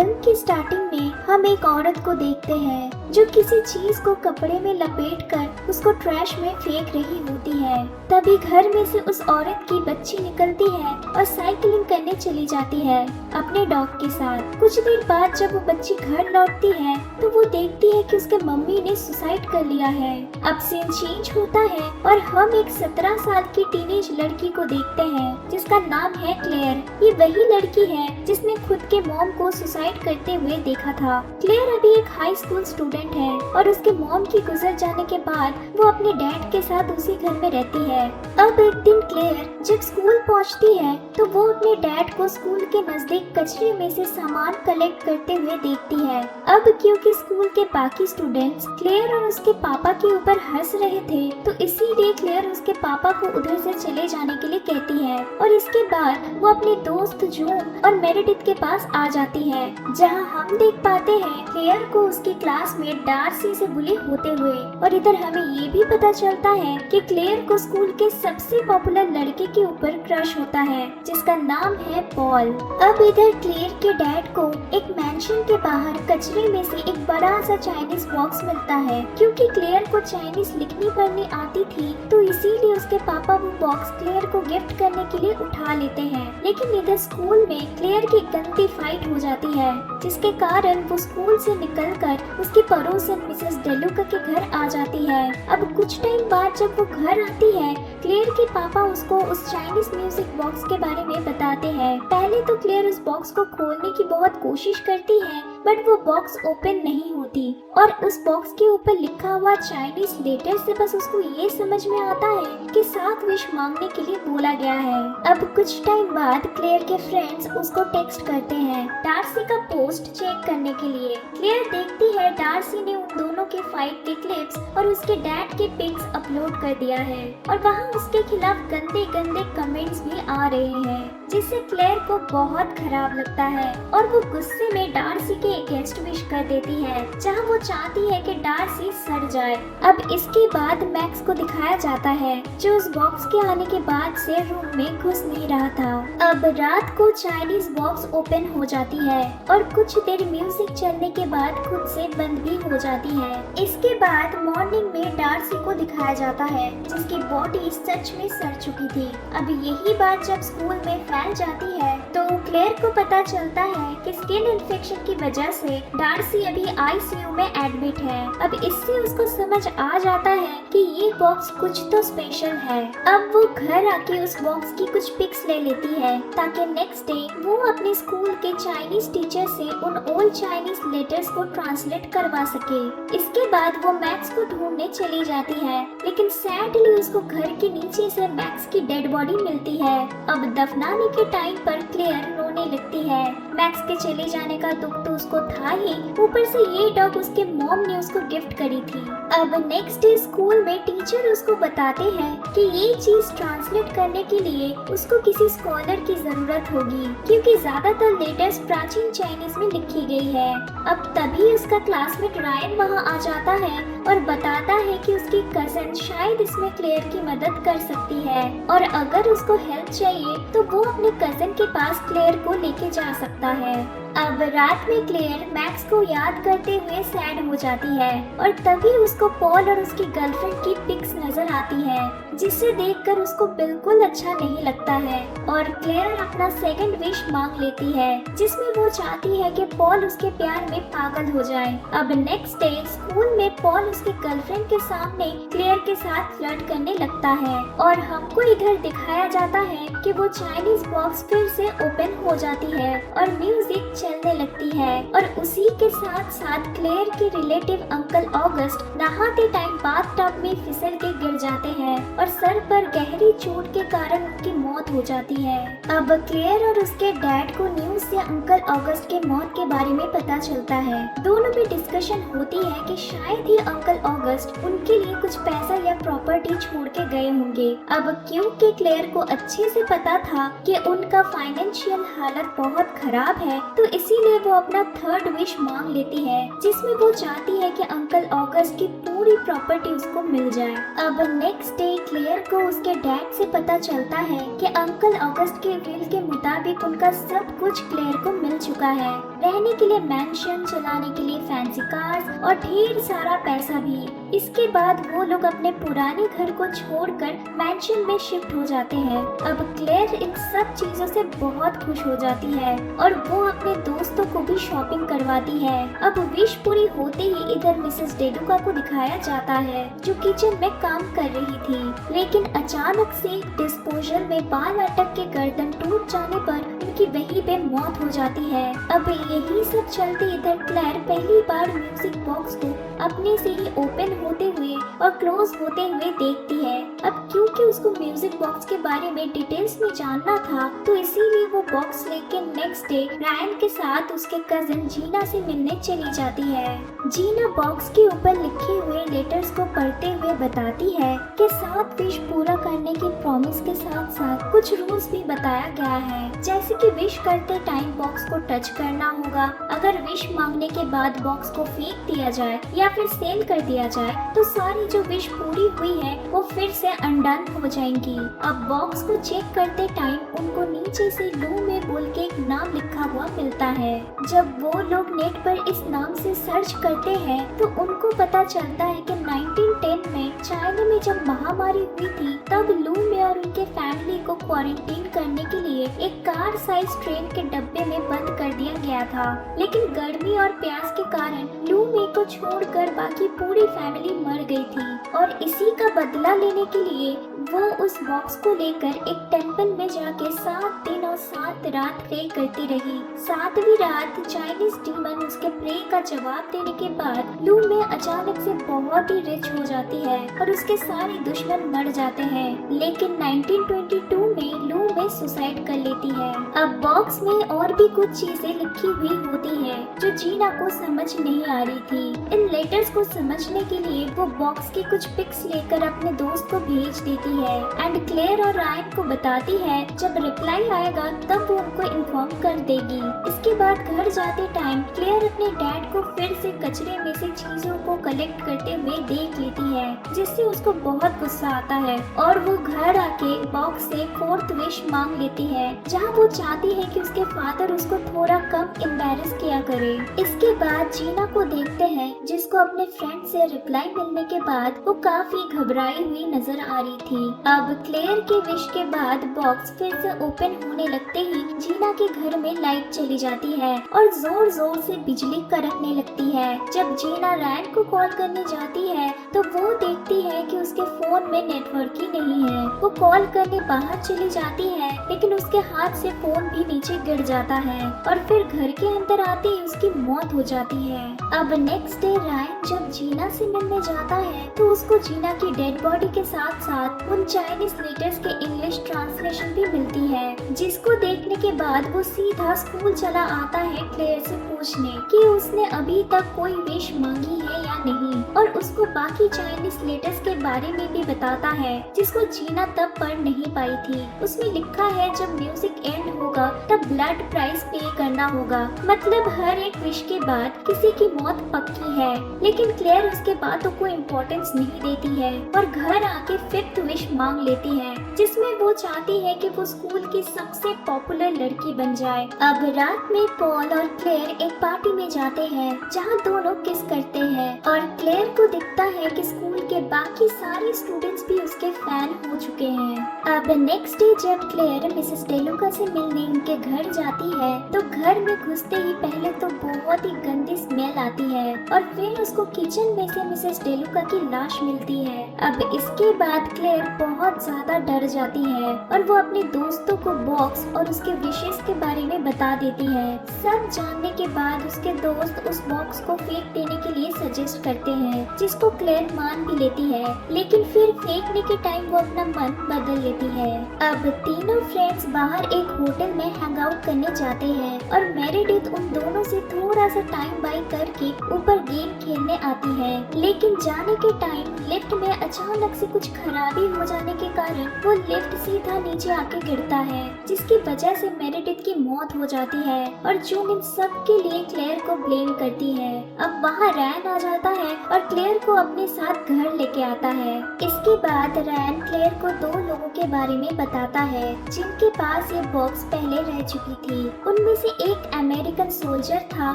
Film की starting में हम एक औरत को देखते हैं जो किसी चीज को कपड़े में लपेटकर उसको ट्रैश में फेंक रही होती है। तभी घर में से उस औरत की बच्ची निकलती है और साइकिलिंग करने चली जाती है अपने डॉग के साथ। कुछ देर बाद जब वो बच्ची घर लौटती है तो वो देखती है कि उसके मम्मी ने सुसाइड कर लिया है। अब सीन चेंज होता है और हम एक 17 साल की टीनेज लड़की को देखते हैं जिसका नाम है क्लेयर। ये वही लड़की है जिसने खुद के मॉम को सुसाइड करते हुए देखा था। क्लेयर अभी एक हाई स्कूल स्टूडेंट है और उसके मॉम की गुजर जाने के बाद वो अपने डैड के साथ उसी घर में रहती है। अब एक दिन क्लेयर जब स्कूल पहुंचती है तो वो अपने डैड को स्कूल के नजदीक कचरे में से सामान कलेक्ट करते हुए देखती है। अब क्योंकि स्कूल के बाकी स्टूडेंट्स क्लेयर और उसके पापा के ऊपर हंस रहे थे तो इसीलिए क्लेयर उसके पापा को उधर से चले जाने के लिए कहती है और इसके बाद वो अपने दोस्त जून और मेरेडिथ के पास आ जाती है, जहां हम देख पाते हैं क्लेयर को उसकी क्लासमेट डार्सी से बुली होते हुए। और इधर हमें ये भी पता चलता है कि क्लेयर को स्कूल के सबसे पॉपुलर लड़के के ऊपर क्रश होता है जिसका नाम है पॉल। अब इधर क्लेयर के डैड को एक मैंशन के बाहर कचरे में से एक बड़ा सा चाइनीज बॉक्स मिलता है। क्योंकि क्लेयर को चाइनीज लिखनी पढ़नी आती थी तो इसीलिए उसके पापा वो बॉक्स क्लेयर को गिफ्ट करने के लिए उठा लेते हैं। लेकिन इधर स्कूल में क्लेयर की गंदी फाइट हो जाती है जिसके कारण वो स्कूल से निकलकर उसकी पड़ोसन मिसेस डेलुका के घर आ जाती है। अब कुछ टाइम बाद जब वो घर आती है क्लेयर के पापा उसको उस चाइनीज म्यूजिक बॉक्स के बारे में बताते हैं। पहले तो क्लेयर उस बॉक्स को खोलने की बहुत कोशिश करती है बट वो बॉक्स ओपन नहीं होती और उस बॉक्स के ऊपर लिखा हुआ चाइनीज लेटर से बस उसको ये समझ में आता है कि 7 विश मांगने के लिए बोला गया है। अब कुछ टाइम बाद क्लेयर के फ्रेंड्स उसको टेक्स्ट करते हैं डार्सी का पोस्ट चेक करने के लिए। क्लेयर देखती है डार्सी ने उन दोनों के फाइट के क्लिप्स और उसके डैड के पिक्स अपलोड कर दिया है और वहाँ उसके खिलाफ गंदे गंदे कमेंट्स भी आ रहे हैं जिससे क्लेयर को बहुत खराब लगता है और वो गुस्से में डार्सी के अगेंस्ट विश कर देती है जहाँ वो चाहती है कि डार्सी सड़ जाए। अब इसके बाद मैक्स को दिखाया जाता है जो उस बॉक्स के आने के बाद से रूम में घुस नहीं रहा था। अब रात को चाइनीज बॉक्स ओपन हो जाती है और कुछ देर म्यूजिक चलने के बाद खुद से बंद भी हो जाती है। इसके बाद मॉर्निंग में डार्सी को दिखाया जाता है जिसकी बॉडी सच में सड़ चुकी थी। अब यही बात जब स्कूल में फैल जाती है तो क्लेयर को पता चलता है कि स्किन इन्फेक्शन की वजह से डार्सी अभी आईसीयू में एडमिट है। अब इससे उसको समझ आ जाता है कि ये बॉक्स कुछ तो स्पेशल है। अब वो घर आके उस बॉक्स की कुछ पिक्स ले लेती है ताकि नेक्स्ट डे वो अपने स्कूल के चाइनीज टीचर से उन ओल्ड चाइनीज लेटर्स को ट्रांसलेट करवा सके। इसके बाद वो मैक्स को ढूंढने चली जाती है लेकिन सैडली उसको घर के नीचे से मैक्स की डेड बॉडी मिलती है। अब दफनाने के टाइम पर क्लेयर रोने लगती है। मैक्स के चले जाने का दुख तो उसको था ही, ऊपर से ये डॉग उसके मॉम ने उसको गिफ्ट करी थी। अब नेक्स्ट डे स्कूल में टीचर उसको बताते हैं कि ये चीज ट्रांसलेट करने के लिए उसको किसी स्कॉलर की जरूरत होगी क्योंकि ज्यादातर लेटर्स प्राचीन चाइनीज में लिखी गई है। अब तभी उसका क्लासमेट रायन वहाँ आ जाता है और बताता है कि उसकी कजन शायद इसमें क्लेयर की मदद कर सकती है और अगर उसको हेल्प चाहिए तो वो अपने कजन के पास क्लेयर को लेके जा सकता है। अब रात में क्लेयर मैक्स को याद करते हुए सैड हो जाती है और तभी उसको पॉल और उसकी गर्लफ्रेंड की पिक्स नजर आती है जिसे देखकर उसको बिल्कुल अच्छा नहीं लगता है और क्लेयर अपना सेकंड विश मांग लेती है जिसमें वो चाहती है कि पॉल उसके प्यार में पागल हो जाए। अब नेक्स्ट डे स्कूल में पॉल उसके गर्लफ्रेंड के सामने क्लेयर के साथ फ्लर्ट करने लगता है और हमको इधर दिखाया जाता है कि वो चाइनीज बॉक्स फिर से ओपन हो जाती है और म्यूजिक चलने लगती है और उसी के साथ साथ क्लेयर के रिलेटिव अंकल ऑगस्ट नहाते टाइम बाथटब में फिसल के गिर जाते हैं और सर पर गहरी चोट के कारण उनकी मौत हो जाती है। अब क्लेयर और उसके डैड को न्यूज से अंकल ऑगस्ट के मौत के बारे में पता चलता है। दोनों में डिस्कशन होती है कि शायद ही अंकल ऑगस्ट उनके लिए कुछ पैसा या प्रॉपर्टी छोड़ के गए होंगे। अब क्योंकि क्लेयर को अच्छे से पता था कि उनका फाइनेंशियल हालत बहुत खराब है तो इसीलिए वो अपना थर्ड विश मांग लेती है जिसमें वो चाहती है कि अंकल ऑगस्ट की पूरी प्रॉपर्टी उसको मिल जाए। अब नेक्स्ट डे क्लेयर को उसके डैड से पता चलता है कि अंकल ऑगस्ट के विल के मुताबिक उनका सब कुछ क्लेयर को मिल चुका है, रहने के लिए मैंशन, चलाने के लिए फैंसी कार्स और ढेर सारा पैसा भी। इसके बाद वो लोग अपने पुराने घर को छोड़कर मैंशन में शिफ्ट हो जाते हैं। अब क्लेयर इन सब चीजों से बहुत खुश हो जाती है और वो अपने दोस्तों को भी शॉपिंग करवाती है। अब विश पूरी होते ही इधर मिसेस डेलुका को दिखाया जाता है जो किचन में काम कर रही थी, लेकिन अचानक से डिस्पोजल में बाल अटक के गर्दन टूट जाने पर उनकी वहीं पे मौत हो जाती है। अब यही सब चलते इधर क्लेयर पहली बार म्यूजिक बॉक्स को अपने से ही ओपन होते हुए और क्लोज होते हुए देखती है। अब क्योंकि उसको म्यूजिक बॉक्स के बारे में डिटेल्स में जानना था तो इसीलिए वो बॉक्स लेके नेक्स्ट डे रायन के साथ उसके कजिन जीना से मिलने चली जाती है। जीना बॉक्स के ऊपर लिखे हुए लेटर्स को पढ़ते हुए बताती है कि 7 विश पूरा करने की प्रॉमिस के साथ साथ कुछ रूल्स भी बताया गया है, जैसे कि विश करते टाइम बॉक्स को टच करना होगा, अगर विश मांगने के बाद बॉक्स को फेंक दिया जाए या फिर सेल कर दिया जाए तो सारी जो विश पूरी हुई है वो फिर से अनडन हो जाएंगी। अब बॉक्स को चेक करते टाइम उनको नीचे से लू में बोल के एक नाम लिखा हुआ मिलता है। जब वो लोग नेट पर इस नाम से सर्च करते हैं तो उनको पता चलता है कि 1910 में चाइना में जब महामारी हुई थी तब लू में और उनके फैमिली को क्वारंटीन करने के लिए एक कार साइज ट्रेन के डब्बे में बंद कर दिया गया था, लेकिन गर्मी और प्यास के कारण लू में को छोड़कर बाकी पूरी फैमिली मर गई थी और इसी का बदला लेने के लिए वो उस बॉक्स को लेकर एक टेंपल में जाके 7 दिन और 7 रात प्रे करती रही। 7वीं रात चाइनीज डीमन उसके प्रे का जवाब देने के बाद लू में अचानक से बहुत ही रिच हो जाती है और उसके सारे दुश्मन मर जाते हैं, लेकिन 1922 में लू में सुसाइड कर लेती है। अब बॉक्स में और भी कुछ चीजें लिखी हुई होती है जो जीना को समझ नहीं आ रही थी। इन लेटर्स को समझने के लिए वो बॉक्स की कुछ पिक्स लेकर अपने दोस्त को भेज देती है एंड क्लेयर और रायन को बताती है जब रिप्लाई आएगा तब वो उनको इन्फॉर्म कर देगी। इसके बाद घर जाते टाइम क्लेयर अपने डैड को फिर से कचरे में से चीजों को कलेक्ट करते हुए देख लेती है, जिससे उसको बहुत गुस्सा आता है और वो घर आके बॉक्स से 4th विश मांग लेती है, जहाँ वो चाहती है कि उसके फादर उसको थोड़ा कम एम्बैरेस किया करे। इसके बाद जीना को देखते हैं जिसको अपने फ्रेंड से रिप्लाई मिलने के बाद वो काफी घबराई हुई नजर आ रही थी। अब क्लेयर के विश के बाद बॉक्स फिर से ओपन होने लगते ही जीना के घर में लाइट चली जाती है और जोर जोर से बिजली कड़कने लगती है। जब जीना रायन को कॉल करने जाती है तो वो देखती है कि उसके फोन में नेटवर्क ही नहीं है। वो कॉल करने बाहर चली जाती है लेकिन उसके हाथ से फोन भी नीचे गिर जाता है और फिर घर के अंदर आते ही उसकी मौत हो जाती है। अब नेक्स्ट डे रायन जब जीना से मिलने जाता है तो उसको जीना की डेड बॉडी के साथ साथ उन चाइनीज लेटर्स के इंग्लिश ट्रांसलेशन भी मिलती है, जिसको देखने के बाद वो सीधा स्कूल चला आता है क्लेयर से पूछने कि उसने अभी तक कोई विश मांगी है या नहीं, और उसको बाकी चाइनीज लेटर्स के बारे में भी बताता है जिसको जीना तब पढ़ नहीं पाई थी। उसमें लिखा है जब म्यूजिक एंड होगा तब ब्लड प्राइस पे करना होगा, मतलब हर एक विश के बाद किसी की मौत पक्की है। लेकिन क्लेयर उसके बातों को इम्पोर्टेंस नहीं देती है और घर आके 5th विश मांग लेती है, जिसमें वो चाहती है कि वो स्कूल की सबसे पॉपुलर लड़की बन जाए। अब रात में पॉल और क्लेयर एक पार्टी में जाते हैं जहाँ दोनों किस करते हैं और क्लेयर को दिखता है कि स्कूल के बाकी सारे स्टूडेंट्स भी उसके फैन हो चुके हैं। अब नेक्स्ट डे जब क्लेयर मिसेस डेलुका से मिलने उनके घर जाती है तो घर में घुसते ही पहले तो बहुत ही गंदी स्मेल आती है और फिर उसको किचन में से मिसेस डेलुका की लाश मिलती है। अब इसके बाद क्लेयर बहुत ज्यादा डर जाती है और वो अपने दोस्तों को बॉक्स और उसके विशेष के बारे में बता देती है। सब जानने के बाद उसके दोस्त उस बॉक्स को फेंक देने के लिए सजेस्ट करते हैं, जिसको क्लेयर मान भी लेती है, लेकिन फिर फेंकने के टाइम वो अपना मन बदल लेती है। अब तीनों फ्रेंड्स बाहर एक होटल में हैंग आउट करने जाते हैं और मेरेडिथ उन दोनों से थोड़ा थोड़ा सा टाइम बाय करके ऊपर गेम खेलने आती है। लेकिन जाने के टाइम लिफ्ट में अचानक से कुछ खराबी हो जाने के कारण वो लिफ्ट सीधा नीचे आके गिरता है, जिसकी वजह से मेरेडिथ की मौत हो जाती है और जून इन सब के लिए क्लेयर को ब्लेम करती है। अब वहाँ रैन आ जाता है और क्लेयर को अपने साथ घर लेके आता है। इसके बाद रैन क्लेयर को 2 लोगों के बारे में बताता है जिनके पास ये बॉक्स पहले रह चुकी थी। उनमें से एक अमेरिकन सोल्जर था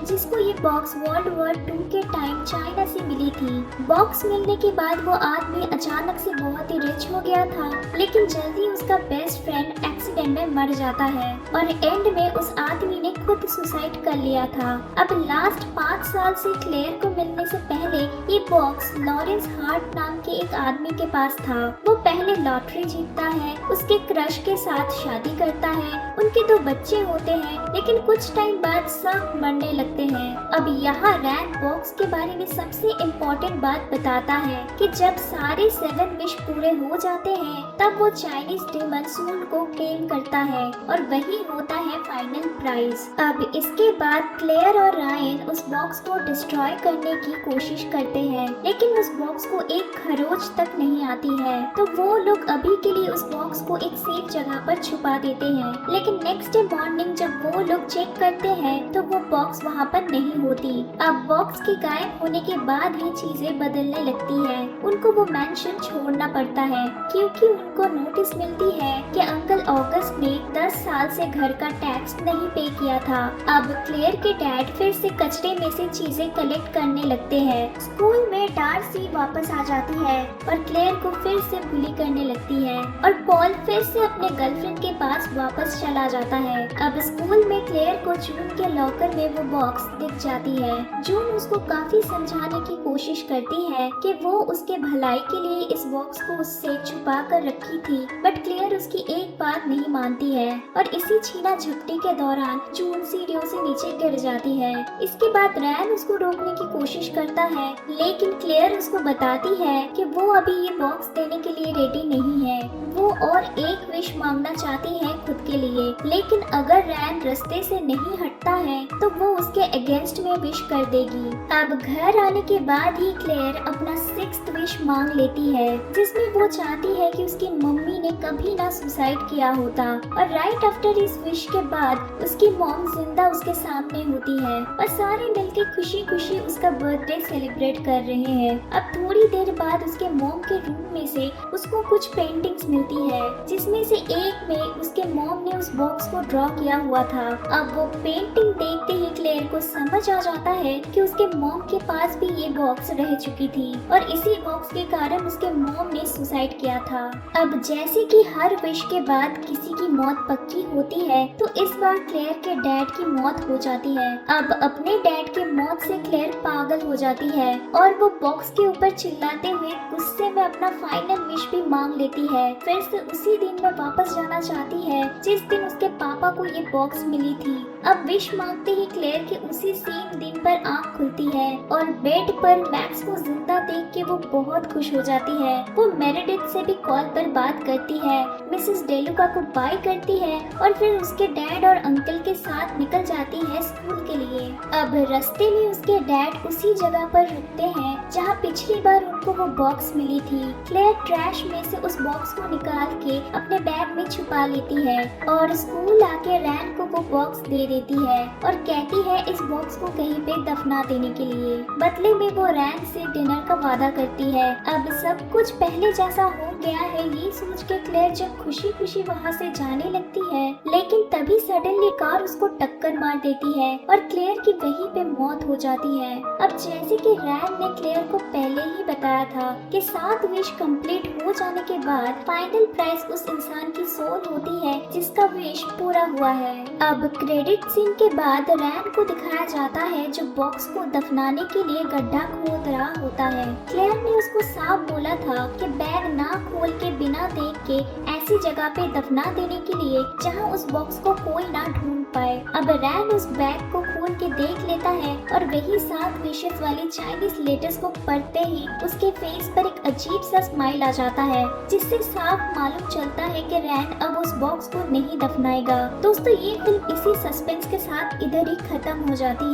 जिसको ये बॉक्स वर्ल्ड वॉर 2 के टाइम चाइना से मिली थी। बॉक्स मिलने के बाद वो आदमी अचानक से बहुत ही रिच हो गया था, लेकिन जल्दी उसका बेस्ट फ्रेंड एक्सीडेंट में मर जाता है और एंड में उस आदमी ने खुद सुसाइड कर लिया था। अब लास्ट 5 साल से क्लेयर को मिलने से पहले ये बॉक्स लॉरेंस हार्ट नाम के एक आदमी के पास था। वो पहले लॉटरी जीतता है, उसके क्रश के साथ शादी करता है, उनके 2 बच्चे होते हैं, लेकिन कुछ टाइम बाद सब मरने लगते हैं। अब यहाँ रैन बॉक्स के बारे में सबसे इम्पोर्टेंट बात बताता है कि जब सारे 7 विश पूरे हो जाते हैं तब वो चाइनीज डेमन सूल को क्लेम करता है और वही होता है फाइनल प्राइज। अब इसके बाद क्लेयर और रायन उस बॉक्स को डिस्ट्रॉय करने की कोशिश करते हैं, लेकिन उस बॉक्स को एक खरोच तक नहीं आती है, तो वो लोग अभी के लिए उस बॉक्स को एक सेफ जगह पर छुपा देते हैं। लेकिन नेक्स्ट डे मॉर्निंग जब वो लोग चेक करते हैं तो वो बॉक्स वहाँ पर नहीं होती। अब बॉक्स के गायब होने के बाद ही चीजें बदलने लगती है। उनको वो मैंशन छोड़ना पड़ता है क्योंकि उनको नोटिस मिलती है कि अंकल ऑगस्ट ने 10 साल से घर का टैक्स नहीं पे किया था। अब क्लेयर के डैड फिर से कचरे में से चीजें कलेक्ट करने लगते हैं। स्कूल में डार्सी वापस आ जाती है और क्लेयर को फिर से बुली करने लगती है और पॉल फिर से अपने गर्लफ्रेंड के पास वापस चला जाता है। अब स्कूल में क्लेयर को जून के लॉकर में वो बॉक्स दिख जाती है। जून उसको काफी समझाने की कोशिश करती है कि वो उसके भलाई के लिए इस बॉक्स को उससे छुपा कर रखी थी, बट क्लेयर उसकी एक बात नहीं मानती है और इसी छीना झपटी के दौरान जून सीढ़ियों से नीचे गिर जाती है। इसके बाद रैन उसको रोकने की कोशिश करता है, लेकिन क्लेयर उसको बताती है कि वो अभी ये बॉक्स देने के लिए रेडी नहीं है। वो और एक विश मांगना चाहती है खुद के लिए, लेकिन अगर रैन रास्ते से नहीं हटता है तो वो उसके अगेंस्ट में विश कर देगी। अब घर आने के बाद ही क्लेयर अपना 6th विश मांग लेती है, जिसमें वो चाहती है कि उसकी मम्मी ने कभी ना सुसाइड किया होता। और राइट आफ्टर इस विश के बाद उसकी मॉम जिंदा उसके सामने होती है और सारे मिलके खुशी खुशी उसका बर्थडे सेलिब्रेट कर रहे हैं। अब थोड़ी देर बाद उसके मॉम के रूम में से उसको कुछ पेंटिंग्स मिलती है, जिसमें से एक में उसके मॉम ने उस बॉक्स को ड्रॉ किया हुआ था। अब वो पेंटिंग देखते ही क्लेयर को समझ आ जाता है कि उसके मॉम के पास भी ये बॉक्स रह चुकी थी और इसी बॉक्स के कारण उसके मॉम ने सुसाइड किया था। अब जैसे कि हर विश के बाद किसी की मौत पक्की होती है, तो इस बार क्लेयर के डैड की मौत हो जाती है। अब अपने डैड की मौत से क्लेयर पागल हो जाती है और वो बॉक्स के ऊपर चिल्लाते हुए गुस्से में अपना फाइनल विश भी मांग लेती है। फिर से उसी दिन में वापस जाना चाहती है जिस दिन उसके पापा को ये बॉक्स मिली थी। अब विश मांगते ही क्लेयर के उसी सेम दिन पर आँख खुलती है और बेड पर मैक्स को जिंदा देख के वो बहुत खुश हो जाती है। वो मेरेडिथ से भी कॉल पर बात करती है, मिसेस डेलुका को बाय करती है और फिर उसके डैड और अंकल के साथ निकल जाती है स्कूल के लिए। अब रास्ते में उसके डैड उसी जगह पर रुकते हैं जहाँ पिछली बार उनको वो बॉक्स मिली थी। क्लेयर ट्रैश में से उस बॉक्स को निकाल के अपने बैग में छुपा लेती है और स्कूल आके रैन को वो बॉक्स दे देती है और कहती है इस बॉक्स को कहीं पे दफना देने के लिए। बदले में वो रैन से डिनर का वादा करती है। अब सब कुछ पहले जैसा हो गया है ये सोच के क्लेयर जब खुशी खुशी वहाँ से जाने लगती है, लेकिन तभी सडनली कार उसको टक्कर मार देती है और क्लेयर की वहीं पे मौत हो जाती है। अब जैसे कि रैन ने क्लेयर को पहले ही बताया था कि 7 विश कंप्लीट हो जाने के बाद फाइनल प्राइज उस इंसान की सोल होती है जिसका विश पूरा हुआ है। अब क्रेडिट सीन के बाद रैन को दिखाया जाता है जो बॉक्स को दफनाने के लिए गड्ढा खोद रहा होता है। क्लेयर ने उसको साफ बोला था कि बैग ना खोल के बिना देख के ऐसी जगह पे दफना देने के लिए जहां उस बॉक्स को कोई ना ढूंढ पाए। अब रैन उस बैग को खोल के देख लेता है और वही 7 विशेस वाली चाइनीज लेटर्स को पढ़ते ही उसके फेस पर एक अजीब सा स्माइल आ जाता है, जिससे साफ मालूम चलता है कि रैन अब उस बॉक्स को नहीं दफनाएगा। दोस्तों ये फिल्म इसी सस्पेंस के साथ इधर ही खत्म हो जाती है।